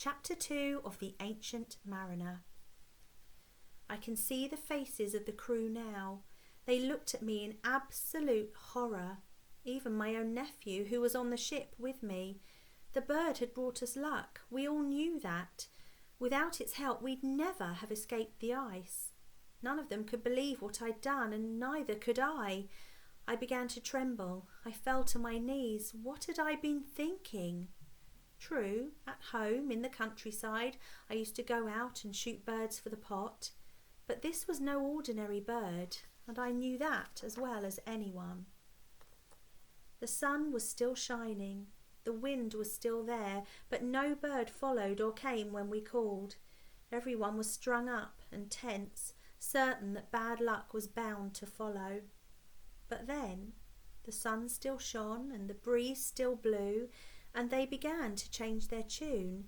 Chapter 2 of The Ancient Mariner. I can see the faces of the crew now. They looked at me in absolute horror. Even my own nephew, who was on the ship with me. The bird had brought us luck. We all knew that. Without its help, we'd never have escaped the ice. None of them could believe what I'd done, and neither could I. I began to tremble. I fell to my knees. What had I been thinking? True, at home, in the countryside, I used to go out and shoot birds for the pot. But this was no ordinary bird, and I knew that as well as anyone. The sun was still shining. The wind was still there, but no bird followed or came when we called. Everyone was strung up and tense, certain that bad luck was bound to follow. But then the sun still shone and the breeze still blew, and they began to change their tune.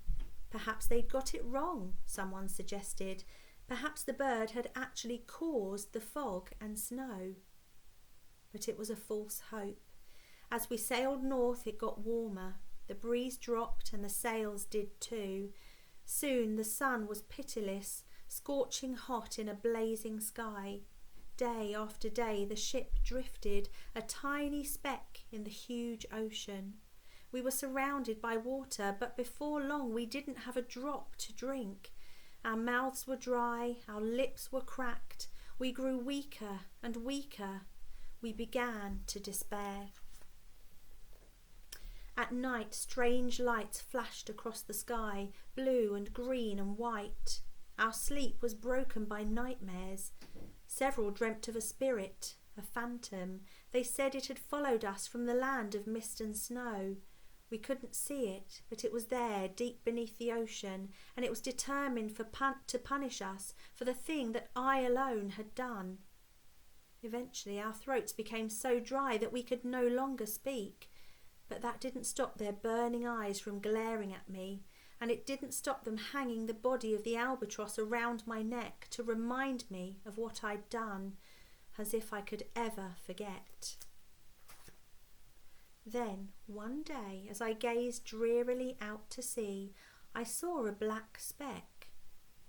Perhaps they'd got it wrong, someone suggested. Perhaps the bird had actually caused the fog and snow. But it was a false hope. As we sailed north, it got warmer. The breeze dropped and the sails did too. Soon the sun was pitiless, scorching hot in a blazing sky. Day after day the ship drifted, a tiny speck in the huge ocean. We were surrounded by water, but before long we didn't have a drop to drink. Our mouths were dry, our lips were cracked. We grew weaker and weaker. We began to despair. At night, strange lights flashed across the sky, blue and green and white. Our sleep was broken by nightmares. Several dreamt of a spirit, a phantom. They said it had followed us from the land of mist and snow. We couldn't see it, but it was there, deep beneath the ocean, and it was determined to punish us for the thing that I alone had done. Eventually our throats became so dry that we could no longer speak, but that didn't stop their burning eyes from glaring at me, and it didn't stop them hanging the body of the albatross around my neck to remind me of what I'd done, as if I could ever forget. Then, one day, as I gazed drearily out to sea, I saw a black speck.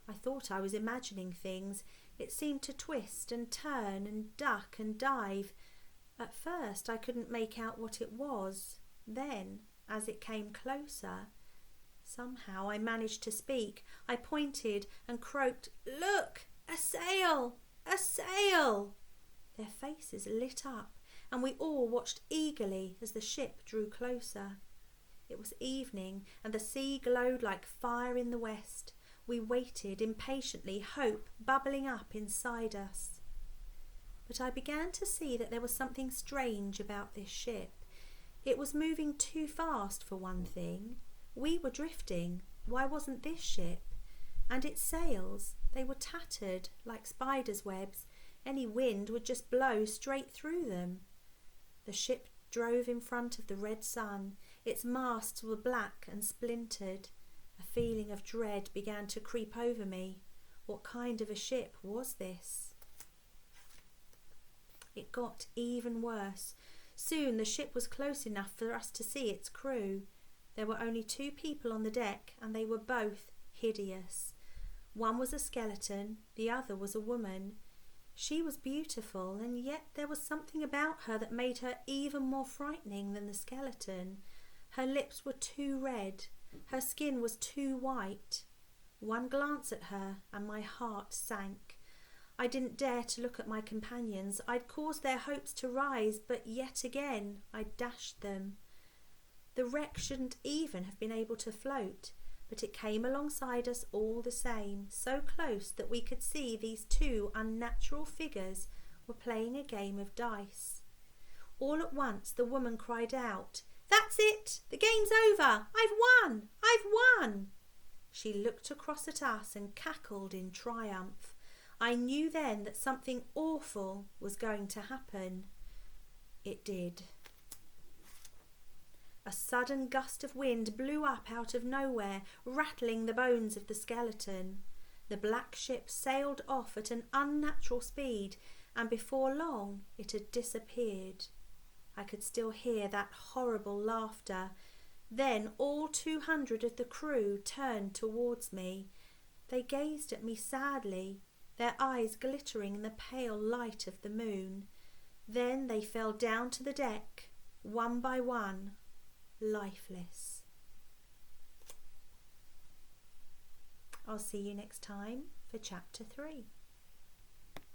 I thought I was imagining things. It seemed to twist and turn and duck and dive. At first I couldn't make out what it was. Then, as it came closer, somehow I managed to speak. I pointed and croaked, "Look! A sail! A sail!" Their faces lit up, and we all watched eagerly as the ship drew closer. It was evening, and the sea glowed like fire in the west. We waited impatiently, hope bubbling up inside us. But I began to see that there was something strange about this ship. It was moving too fast, for one thing. We were drifting. Why wasn't this ship? And its sails, they were tattered like spiders' webs. Any wind would just blow straight through them. The ship drove in front of the red sun. Its masts were black and splintered. A feeling of dread began to creep over me. What kind of a ship was this? It got even worse. Soon the ship was close enough for us to see its crew. There were only 2 people on the deck, and they were both hideous. One was a skeleton, the other was a woman. She was beautiful, and yet there was something about her that made her even more frightening than the skeleton. Her lips were too red. Her skin was too white. One glance at her, and my heart sank. I didn't dare to look at my companions. I'd caused their hopes to rise, but yet again I dashed them. The wreck shouldn't even have been able to float, but it came alongside us all the same, so close that we could see these 2 unnatural figures were playing a game of dice. All at once the woman cried out, "That's it! The game's over! I've won! I've won!" She looked across at us and cackled in triumph. I knew then that something awful was going to happen. It did. A sudden gust of wind blew up out of nowhere, rattling the bones of the skeleton. The black ship sailed off at an unnatural speed, and before long it had disappeared. I could still hear that horrible laughter. Then all 200 of the crew turned towards me. They gazed at me sadly, their eyes glittering in the pale light of the moon. Then they fell down to the deck, one by one, lifeless. I'll see you next time for chapter 3.